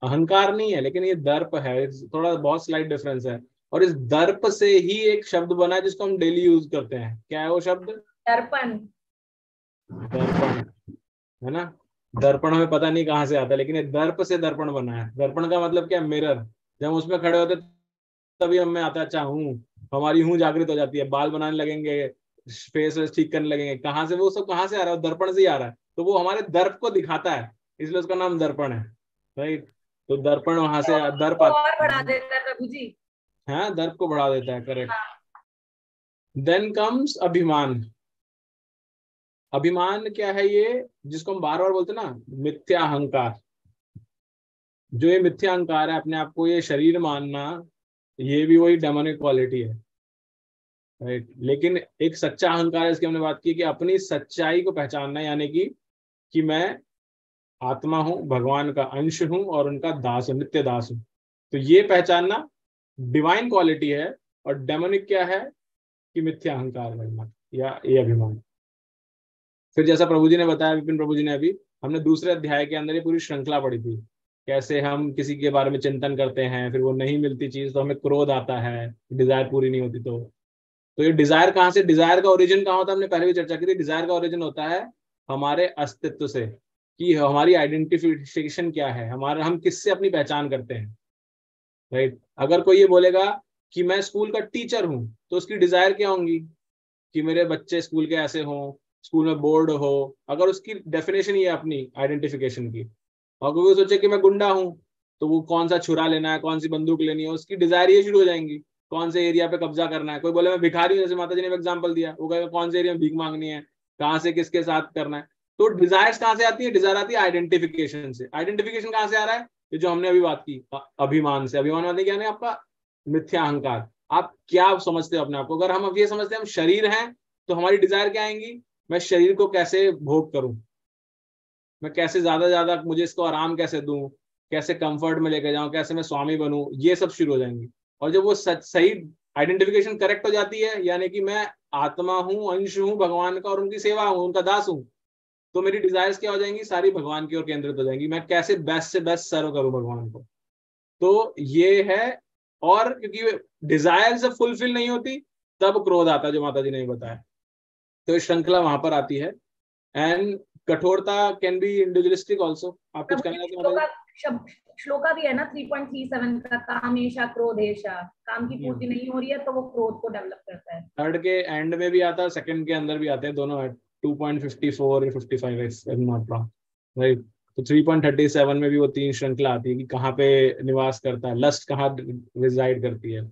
अहंकार नहीं है, लेकिन ये दर्प है, थोड़ा बहुत स्लाइट डिफरेंस है। और इस दर्प से ही एक शब्द बना है जिसको हम डेली यूज करते हैं। क्या है वो शब्द? दर्पण। दर्पण, है ना? दर्पण हमें पता नहीं कहाँ से आता है, लेकिन ये दर्प से दर्पण बना है। दर्पण का मतलब क्या? मिरर। जब हम उसमें खड़े होते तभी हमें आता है अच्छा हूँ, हमारी हूँ जागृत हो जाती है, बाल बनाने लगेंगे, फेस ठीक करने लगेंगे। कहाँ से वो सब कहाँ से आ रहा है? दर्पण से ही आ रहा है। तो वो हमारे दर्प को दिखाता है, इसलिए उसका नाम दर्पण है, राइट? तो दर्पण वहां से दर्प और बढ़ा देता है प्रभु जी। हाँ, दर्प को बढ़ा देता है, करेक्ट। देन कम्स अभिमान। अभिमान क्या है? ये जिसको हम बार बार बोलते हैं ना, मिथ्या अहंकार। जो ये मिथ्या अहंकार है, अपने आप को ये शरीर मानना, ये भी वही डेमोनिक क्वालिटी है, राइट। लेकिन एक सच्चा अहंकार, इसकी हमने बात की कि अपनी सच्चाई को पहचानना, यानी कि मैं आत्मा हूं, भगवान का अंश हूं और उनका दास हूं, नित्य दास हूं। तो ये पहचानना डिवाइन क्वालिटी है। और डेमोनिक क्या है कि मिथ्या अहंकार करना या ये अभिमान। फिर जैसा प्रभु जी ने बताया, विपिन प्रभु जी ने अभी, हमने दूसरे अध्याय के अंदर ये पूरी श्रृंखला पढ़ी थी, कैसे हम किसी के बारे में चिंतन करते हैं, फिर वो नहीं मिलती चीज तो हमें क्रोध आता है, डिजायर पूरी नहीं होती। तो ये डिजायर कहाँ से, डिजायर का ओरिजिन कहाँ होता है, हमने पहले भी चर्चा की थी। डिजायर का ओरिजिन होता है हमारे अस्तित्व से, कि हमारी आइडेंटिफिकेशन क्या है, हमारा, हम किससे अपनी पहचान करते हैं, राइट। अगर कोई ये बोलेगा कि मैं स्कूल का टीचर हूं, तो उसकी डिजायर क्या होंगी कि मेरे बच्चे स्कूल के ऐसे हों, स्कूल में बोर्ड हो। अगर उसकी डेफिनेशन ये है अपनी आइडेंटिफिकेशन की, और कोई सोचे कि मैं गुंडा हूं, तो वो कौन सा छुरा लेना है, कौन सी बंदूक लेनी है, उसकी डिजायर ये शुरू हो जाएंगी, कौन से एरिया पे कब्जा करना है। कोई बोले मैं भिखारी हूं, जैसे माता जी ने एग्जाम्पल दिया, वो कहेगा कौन से एरिया में भीख मांगनी है, कहाँ से किसके साथ करना है। तो डिजायर्स कहाँ से आती है, डिजायर आती है आइडेंटिफिकेशन से। आइडेंटिफिकेशन कहाँ से आ रहा है, ये जो हमने अभी बात की अभिमान से। अभिमान मतलब क्या है, आपका मिथ्या अहंकार। आप क्या समझते हो अपने आप को। अगर हम अब ये समझते हैं हम शरीर हैं, तो हमारी डिजायर क्या आएंगी, मैं शरीर को कैसे भोग करूं, मैं कैसे ज्यादा ज्यादा, मुझे इसको आराम कैसे दूं, कैसे कंफर्ट में लेके जाऊं, कैसे मैं स्वामी बनूं, ये सब शुरू हो जाएंगी। और जब वो सही आइडेंटिफिकेशन करेक्ट हो जाती है, यानी कि मैं आत्मा हूं, अंश हूं भगवान का और उनकी सेवा हूं, उनका दास हूं, तो मेरी डिजायर्स क्या हो जाएंगी, सारी भगवान की ओर केंद्रित हो जाएंगी। मैं कैसे बेस्ट से बेस्ट सर्व करूं भगवान को। तो ये है। और क्योंकि डिजायर जब फुलफिल नहीं होती, तब क्रोध आता है, जो माता जी ने बताया। तो ये श्रृंखला वहां पर आती है। एंड कठोरता कैन बी इंडिविजुअलिस्टिक ऑल्सो। आप कुछ कहना चाहते हैं। श्लोका भी है ना 3.37 का, कामेशा क्रोधेशा, काम की पूर्ति नहीं हो रही है तो वो क्रोध को डेवलप करता है। थर्ड के एंड में भी आता है, सेकंड के अंदर भी आते हैं, दोनों है 2.54 या 55 राइट। तो 3.37 में भी वो तीन श्रृंखला आती है कि कहाँ पे निवास करता है, लस्ट कहाँ रिजाइड करती है,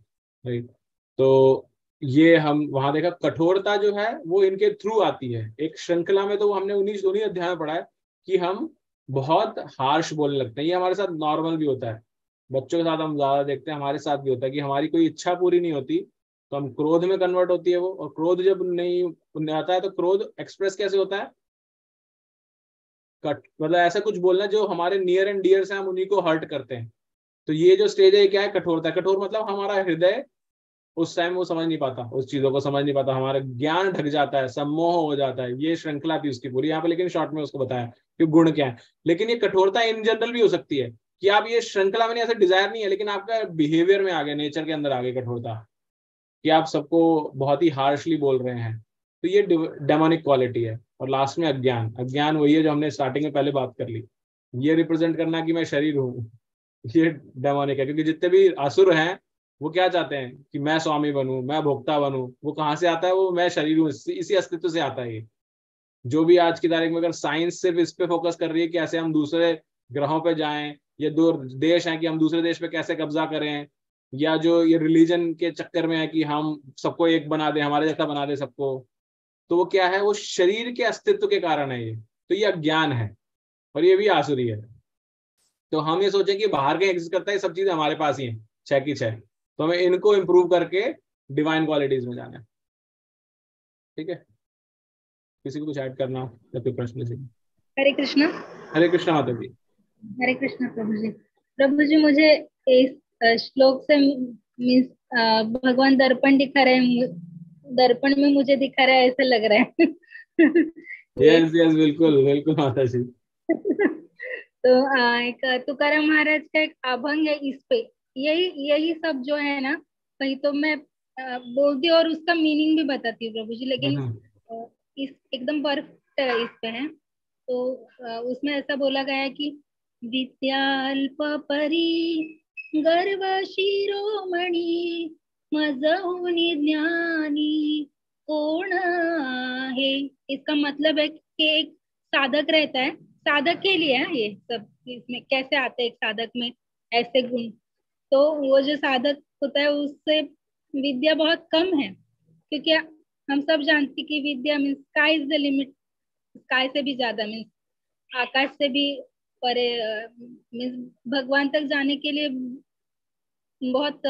राइट। तो ये हम वहां देखा, कठोरता जो है वो इनके थ्रू आती है एक श्रृंखला में। तो हमने उन्हीं अध्याय में पढ़ा है कि हम बहुत हार्श बोलने लगते हैं। ये हमारे साथ नॉर्मल भी होता है, बच्चों के साथ हम ज्यादा देखते हैं, हमारे साथ भी होता है कि हमारी कोई इच्छा पूरी नहीं होती तो हम क्रोध में कन्वर्ट होती है वो। और क्रोध जब नहीं आता है, तो क्रोध एक्सप्रेस कैसे होता है, मतलब ऐसा कुछ बोलना जो हमारे नियर एंड डियर से हम उन्हीं को हर्ट करते हैं। तो ये जो स्टेज है, क्या है, कठोरता। कठोर मतलब हमारा हृदय उस टाइम वो समझ नहीं पाता, उस चीजों को समझ नहीं पाता, हमारा ज्ञान ढक जाता है, सम्मोह हो जाता है। ये श्रृंखला थी उसकी पूरी यहाँ पे, लेकिन शॉर्ट में उसको बताया कि गुण क्या है। लेकिन ये कठोरता इन जनरल भी हो सकती है कि आप ये श्रृंखला में नहीं, ऐसा डिजायर नहीं है, लेकिन आपका बिहेवियर में आ गया, नेचर के अंदर आ गई कठोरता, कि आप सबको बहुत ही हार्शली बोल रहे हैं। तो ये डेमोनिक क्वालिटी है। और लास्ट में अज्ञान। अज्ञान वही है जो हमने स्टार्टिंग में पहले बात कर ली, ये रिप्रेजेंट करना कि मैं शरीर हूँ, ये डेमोनिक है। क्योंकि जितने भी असुर हैं वो क्या चाहते हैं कि मैं स्वामी बनूं, मैं भोक्ता बनूं। वो कहाँ से आता है, वो मैं शरीर हूँ, इसी अस्तित्व से आता है ये। जो भी आज की तारीख में अगर साइंस सिर्फ इस पे फोकस कर रही है कि ऐसे हम दूसरे ग्रहों पे जाएं, ये दो देश हैं कि हम दूसरे देश पे कैसे कब्जा करें, या जो ये रिलीजन के चक्कर में है कि हम सबको एक बना दे, हमारे जैसा बना दे सबको, तो वो क्या है, वो शरीर के अस्तित्व के कारण है ये। तो ये अज्ञान है और ये भी आसुरी है। तो हम ये सोचें कि बाहर कहीं एग्जिस्ट करता है, ये सब चीजें हमारे पास ही है, 6 की 6। तो हमें इनको इम्प्रूव करके डिवाइन क्वालिटीज में जाना है। ठीक है, किसी को कुछ ऐड करना हो या कोई प्रश्न से। हरे कृष्णा। हरे कृष्णा माता जी। हरे कृष्णा प्रभु जी। प्रभु जी, मुझे इस श्लोक से मीन्स भगवान दर्पण दिखा रहे हैं, दर्पण में मुझे दिखा रहा है ऐसा लग रहा है। यस यस, बिल्कुल बिल्कुल माता जी। तो एक तुकाराम महाराज का एक अभंग है इस पे, यही सब जो है ना, कहीं तो मैं बोलती हूँ और उसका मीनिंग भी बताती हूँ प्रभु जी, लेकिन इस एकदम परफेक्ट इस पे है। तो उसमें ऐसा बोला गया है कि विद्याल्प परी गर्व शिरोमणी मजहुनी ज्ञानी कोण है। इसका मतलब है कि एक साधक रहता है, साधक के लिए है ये सब। इसमें कैसे आते हैं एक साधक में ऐसे गुण, तो वो जो साधक होता है उससे विद्या बहुत कम है, क्योंकि हम सब जानते कि विद्या means sky is the limit, sky से भी ज्यादा मीन्स आकाश से भी परे, मीन्स भगवान तक जाने के लिए बहुत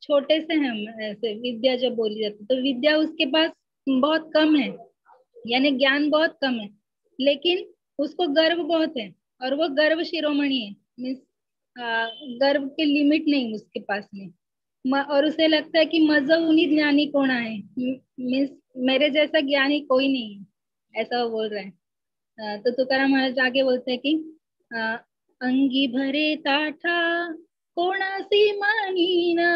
छोटे से हम ऐसे विद्या जब बोली जाती तो विद्या उसके पास बहुत कम है, यानी ज्ञान बहुत कम है, लेकिन उसको गर्व बहुत है और वो गर्व शिरोमणि है। मीन्स गर्व के लिमिट नहीं उसके पास में। और उसे लगता है कि मजा उन्हीं ज्ञानी कोण आहे, मीन्स मेरे जैसा ज्ञानी कोई नहीं है, ऐसा वो बोल रहे हैं। तो तुकाराम महाराज आगे बोलते हैं कि अंगी भरे ताठा कोणासी मानीना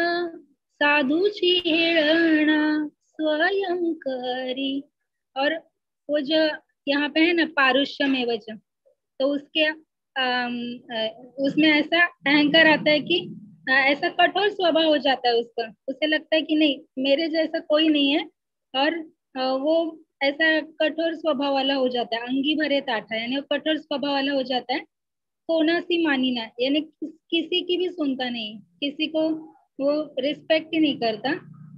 साधूची हेळणा स्वयं करी। और वो जो यहाँ पे है ना पारुष्य में वचन, तो उसके उसमें ऐसा अहंकार आता है कि ऐसा कठोर स्वभाव हो जाता है उसका। उसे लगता है कि नहीं मेरे जैसा कोई नहीं है, और वो ऐसा कठोर स्वभाव वाला हो जाता है। अंगी भरे ताठा यानी वो कठोर स्वभाव वाला हो जाता है। कोणासी मानीना यानी किसी की भी सुनता नहीं, किसी को वो रिस्पेक्ट ही नहीं करता।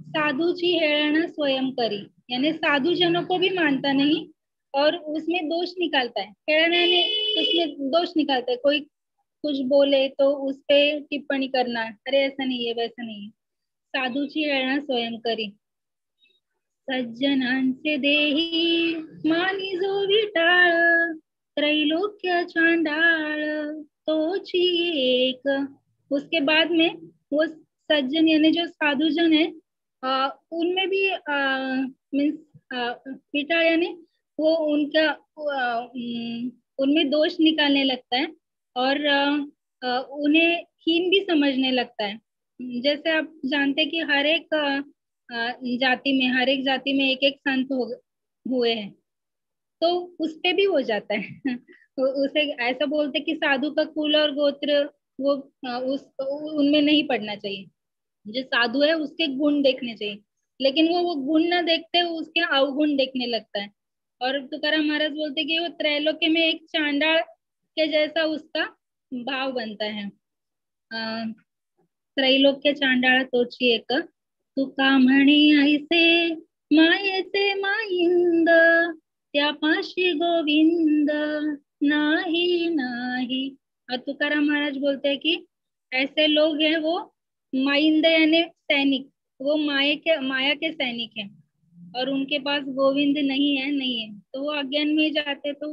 साधुची हेळणा स्वयं करी यानी साधु जनों को भी मानता नहीं और उसमें दोष निकालता है। हेळणा यानी उसमें दोष निकालता है, कोई कुछ बोले तो उस पे टिप्पणी करना, अरे ऐसा नहीं है वैसा नहीं है। साधूची हेळणा स्वयं करी। सज्जनांचे देही मानी जो विटाळ त्रैलोक्य चांडाळ तोची एक। उसके बाद में वो सज्जन यानी जो साधु जन है उनमें भी मीन्स विटाळ यानी वो उनका उनमें दोष निकालने लगता है और उन्हें हीन भी समझने लगता है। जैसे आप जानते हैं कि हर एक जाति में एक एक संत हुए हैं, तो उस पे भी हो जाता है। तो उसे ऐसा बोलते कि साधु का कुल और गोत्र वो उस उनमें नहीं पढ़ना चाहिए। जो साधु है उसके गुण देखने चाहिए, लेकिन वो गुण ना देखते उसके अवगुण देखने लगता है। और तुकाराम महाराज बोलते कि वो त्रैलोक्य में एक चांडाल के जैसा उसका भाव बनता है। त्रैलोक्य चांडाळ तोची एक। तुका म्हणे ऐसे मायेचे माईंद त्यापाशी गोविंद नाही नाही। और तुकाराम महाराज बोलते हैं कि ऐसे लोग हैं वो माइंद यानी सैनिक, वो माया के सैनिक हैं और उनके पास गोविंद नहीं है तो वो अज्ञान में जाते, तो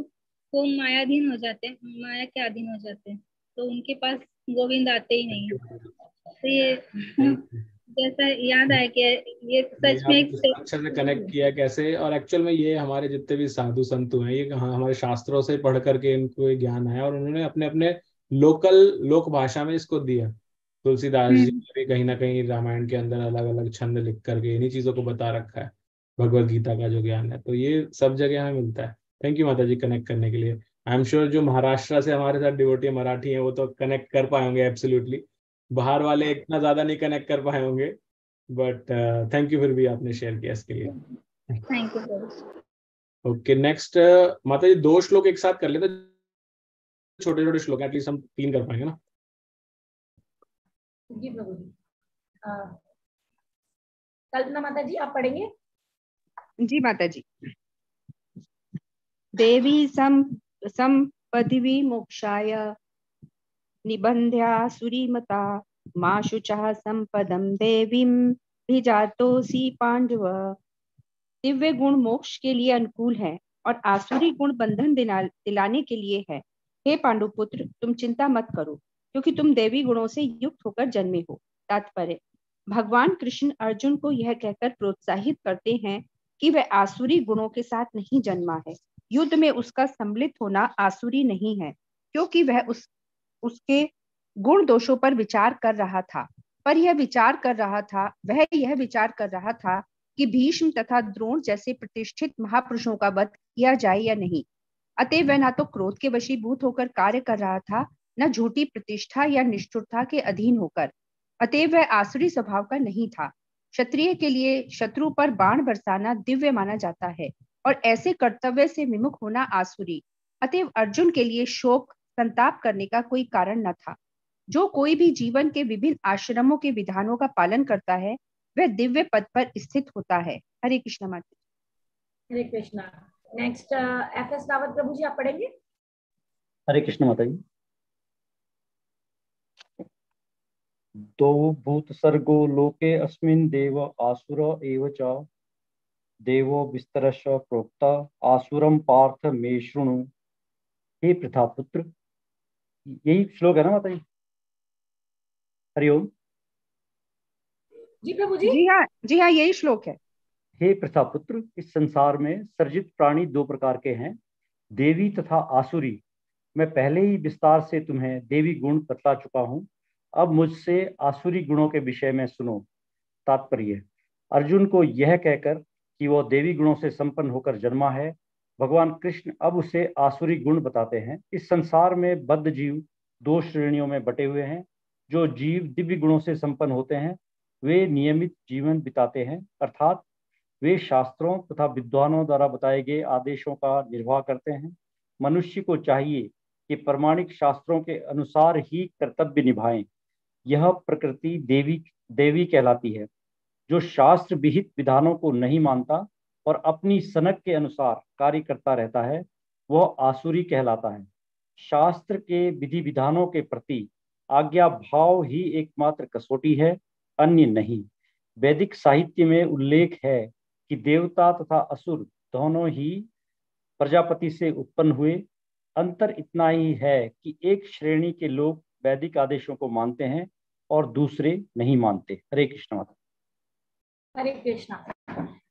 वो मायाधीन हो जाते हैं, माया के अधीन हो जाते हैं, तो उनके पास गोविंद आते ही नहीं है। तो ये जैसा याद आया कि ये सच में एक अच्छे से कनेक्ट किया कैसे। और एक्चुअल में ये हमारे जितने भी साधु संत हैं ये हमारे शास्त्रों से पढ़ करके इनको ये ज्ञान आया और उन्होंने अपने अपने लोक भाषा में इसको दिया। तुलसीदास जी ने भी कहीं ना कहीं रामायण के अंदर अलग अलग छंद लिख करके इन्हीं चीजों को बता रखा है। भगवत गीता का जो ज्ञान है तो ये सब जगह हमें मिलता है। थैंक यू माता जी कनेक्ट करने के लिए। आई एम श्योर जो महाराष्ट्र से हमारे साथ डिवोटी मराठी है वो तो कनेक्ट कर पाए होंगे एब्सोल्युटली, बाहर वाले इतना ज्यादा नहीं कनेक्ट कर पाए होंगे, बट थैंक यू फिर भी आपने शेयर किया इसके लिए। Thank you. ओके नेक्स्ट माता जी 2 श्लोक एक साथ कर लेते, छोटे छोटे श्लोक, एटलीस्ट हम 3 कर पाएंगे ना। जी प्रभु जी। कल्पना माता जी आप पढ़ेंगे। जी माता जी। देवी संपदि मोक्षाय निबंध्या सुरीमता मा शुचः संपदम देवीं भिजातोसी पांडव। दिव्य गुण मोक्ष के लिए अनुकूल है और आसुरी गुण बंधन दिलाने के लिए है। हे पांडुपुत्र तुम चिंता मत करो क्योंकि तुम देवी गुणों से युक्त होकर जन्मे हो। तात्पर्य भगवान कृष्ण अर्जुन को यह कहकर प्रोत्साहित करते हैं कि वह आसुरी गुणों के साथ नहीं जन्मा है। युद्ध में उसका सम्मिलित होना आसुरी नहीं है क्योंकि वह उसके गुण दोषों पर विचार कर रहा था। वह यह विचार कर रहा था कि भीष्म तथा द्रोण जैसे प्रतिष्ठित महापुरुषों का वध किया जाए या नहीं। अतः वह न तो क्रोध के वशीभूत होकर कार्य कर रहा था, न झूठी प्रतिष्ठा या निष्ठुरता के अधीन होकर। अतः वह आसुरी स्वभाव का नहीं था। क्षत्रिय के लिए शत्रु पर बाण बरसाना दिव्य माना जाता है और ऐसे कर्तव्य से विमुख होना आसुरी। अतः अर्जुन के लिए शोक संताप करने का कोई कारण न था। जो कोई भी जीवन के विभिन्न आश्रमों के विधानों का पालन करता है वह दिव्य पद पर स्थित होता है। हरे कृष्ण माता। हरे कृष्णा। नेक्स्ट एफएस रावत प्रभु जी आप पढ़ेंगे। हरे कृष्ण माता जी। दो भूत सर्गो लोके अस्मिन् देव आसुर एव च देवो विस्तरश प्रोक्ता आसुरम पार्थ मे शृणु। हे प्रथापुत्र, यही श्लोक है ना माता जी? हरिओम। जी प्रभु जी। जी हाँ, यही श्लोक है। हे प्रथापुत्र, इस संसार में सर्जित प्राणी दो प्रकार के हैं, देवी तथा आसुरी। मैं पहले ही विस्तार से तुम्हें देवी गुण बतला चुका हूँ। अब मुझसे आसुरी गुणों के विषय में सुनो। तात्पर्य: अर्जुन को यह कहकर कि वह देवी गुणों से संपन्न होकर जन्मा है, भगवान कृष्ण अब उसे आसुरी गुण बताते हैं। इस संसार में बद्ध जीव दो श्रेणियों में बटे हुए हैं। जो जीव दिव्य गुणों से संपन्न होते हैं वे नियमित जीवन बिताते हैं, अर्थात वे शास्त्रों तथा विद्वानों द्वारा बताए गए आदेशों का निर्वाह करते हैं। मनुष्य को चाहिए कि प्रामाणिक शास्त्रों के अनुसार ही कर्तव्य निभाएं। यह प्रकृति देवी कहलाती है। जो शास्त्र विहित विधानों को नहीं मानता और अपनी सनक के अनुसार कार्य करता रहता है वह आसुरी कहलाता है। शास्त्र के विधि विधानों के प्रति आज्ञा भाव ही एकमात्र कसौटी है, अन्य नहीं। वैदिक साहित्य में उल्लेख है कि देवता तथा असुर दोनों ही प्रजापति से उत्पन्न हुए। अंतर इतना ही है कि एक श्रेणी के लोग वैदिक आदेशों को मानते हैं और दूसरे नहीं मानते। हरे कृष्ण माता। हरे कृष्णा।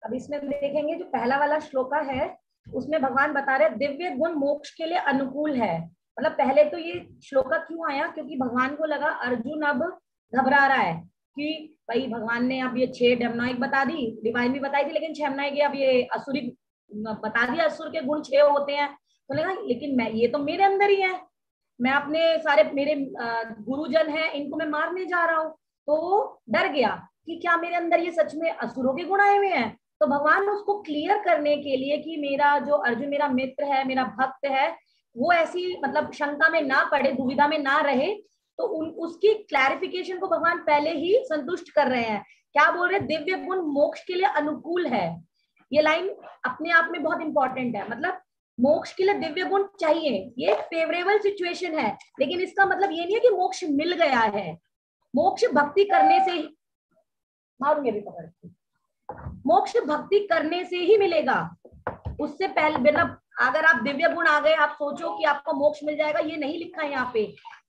अब इसमें देखेंगे जो पहला वाला श्लोका है उसमें भगवान बता रहे दिव्य गुण मोक्ष के लिए अनुकूल है। मतलब पहले तो ये श्लोका क्यों आया, क्योंकि भगवान को लगा अर्जुन अब घबरा रहा है कि भाई भगवान ने अब ये 6 डेमनाइक बता दी, डिवाइन भी बताई थी, लेकिन 6 डेमनाइक अब ये असुरी बता दिया, असुर के गुण 6 होते हैं। तो लगा लेकिन मैं ये तो मेरे अंदर ही है, मैं अपने सारे मेरे गुरुजन हैं इनको मैं मारने जा रहा हूँ। तो डर गया कि क्या मेरे अंदर ये सच में असुरों के गुण आए हुए हैं। तो भगवान उसको क्लियर करने के लिए कि मेरा जो अर्जुन मेरा मित्र है, मेरा भक्त है, वो ऐसी मतलब शंका में ना पड़े, दुविधा में ना रहे, तो उसकी क्लैरिफिकेशन को भगवान पहले ही संतुष्ट कर रहे हैं। क्या बोल रहे? दिव्य गुण मोक्ष के लिए अनुकूल है। ये लाइन अपने आप में बहुत इंपॉर्टेंट है। मतलब मोक्ष के लिए दिव्य गुण चाहिए, ये फेवरेबल सिचुएशन है, लेकिन इसका मतलब ये नहीं है कि मोक्ष मिल गया है। मोक्ष भक्ति करने से ही, मारूंगी अभी पकड़ के, मोक्ष भक्ति करने से ही मिलेगा। उससे पहले मतलब अगर आप दिव्य गुण आ गए, आप सोचो कि आपको मोक्ष मिल जाएगा, ये नहीं लिखा है। यहाँ पे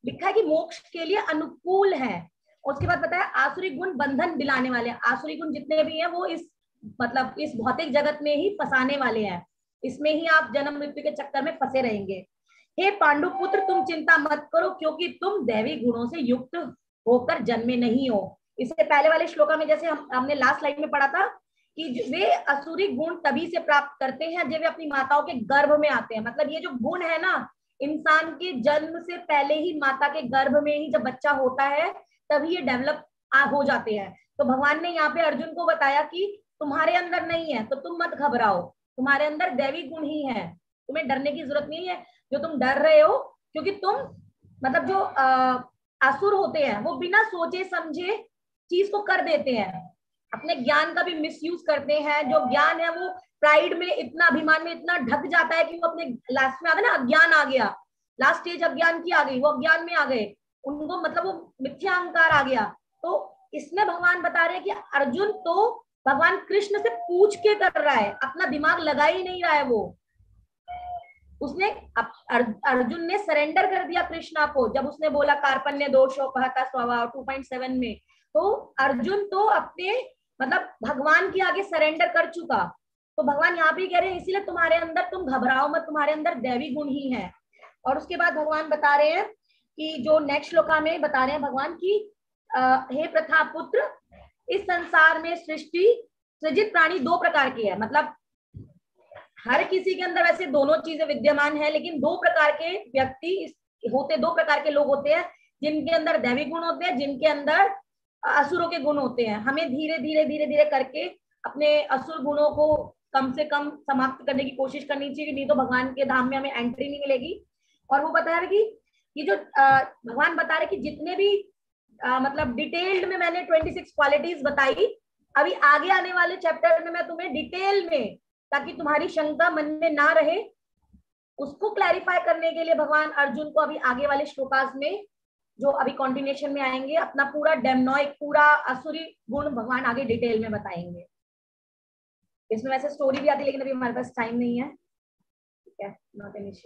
लिखा है कि मोक्ष के लिए अनुकूल है। उसके बाद बताया आसुरी गुण बंधन दिलाने वाले। आसुरी गुण जितने भी हैं वो इस मतलब इस भौतिक जगत में ही फंसाने वाले हैं, इसमें ही आप जन्म मृत्यु के चक्कर में फंसे रहेंगे। हे पांडु पुत्र, तुम चिंता मत करो, क्योंकि तुम दैवी गुणों से युक्त होकर जन्मे नहीं हो। इससे पहले वाले श्लोका में जैसे हमने लास्ट लाइन में पढ़ा था कि वे असुरी गुण तभी से प्राप्त करते हैं जब वे अपनी माताओं के गर्भ में आते हैं। मतलब ये जो गुण है ना, इंसान के जन्म से पहले ही माता के गर्भ में ही जब बच्चा होता है तभी ये डेवलप हो जाते हैं। तो भगवान ने यहाँ पे अर्जुन को बताया कि तुम्हारे अंदर नहीं है तो तुम मत घबराओ, तुम्हारे अंदर दैवी गुण ही है, तुम्हें डरने की जरूरत नहीं है। जो तुम डर रहे हो क्योंकि तुम मतलब जो असुर होते हैं वो बिना सोचे समझे चीज को कर देते हैं, अपने ज्ञान का भी मिसयूज करते हैं। जो ज्ञान है वो प्राइड में इतना, अभिमान में इतना ढक जाता है कि वो अपने लास्ट में आता है ना, अज्ञान आ गया, लास्ट स्टेज अज्ञान की आ गई, वो अज्ञान में आ गए, उनको मतलब वो मिथ्या अहंकार आ गया। तो इसमें भगवान बता रहे हैं कि अर्जुन तो भगवान कृष्ण से पूछ के कर रहा है, अपना दिमाग लगा ही नहीं रहा है। वो उसने अर्जुन ने सरेंडर कर दिया कृष्णा को जब उसने बोला कार्पण्य दोषो कहता स्वभाव 2.7 में। तो अर्जुन तो अपने मतलब भगवान के आगे सरेंडर कर चुका। तो भगवान यहाँ भी कह रहे हैं इसीलिए तुम्हारे अंदर, तुम घबराओ मत, तुम्हारे अंदर दैवी गुण ही है। और उसके बाद भगवान बता रहे हैं कि जो नेक्स्ट श्लोका में बता रहे हैं भगवान की हे प्रथा पुत्र, इस संसार में सृजित प्राणी 2 प्रकार के हैं। मतलब हर किसी के अंदर वैसे दोनों चीजें विद्यमान है, लेकिन 2 प्रकार के व्यक्ति होते, 2 प्रकार के लोग होते हैं, जिनके अंदर दैवी गुण होते हैं, जिनके अंदर असुरों के गुण होते हैं। हमें धीरे धीरे धीरे धीरे करके अपने असुर गुणों को कम से कम समाप्त करने की कोशिश करनी चाहिए, नहीं तो भगवान के धाम में हमें एंट्री नहीं मिलेगी। और वो बता रहे कि ये जो भगवान बता रहे कि जितने भी मतलब डिटेल्ड में मैंने 26 क्वालिटीज बताई, अभी आगे आने वाले चैप्टर में मैं तुम्हें डिटेल में, ताकि तुम्हारी शंका मन में ना रहे, उसको क्लैरिफाई करने के लिए भगवान अर्जुन को अभी आगे वाले श्लोकास में जो अभी कॉन्टिन्यूशन में आएंगे, अपना पूरा डेमनॉइक, पूरा असुरी गुण भगवान आगे डिटेल में बताएंगे। इसमें वैसे स्टोरी भी आती है, लेकिन अभी हमारे पास टाइम नहीं है, ठीक है, नॉट एन इश्यू।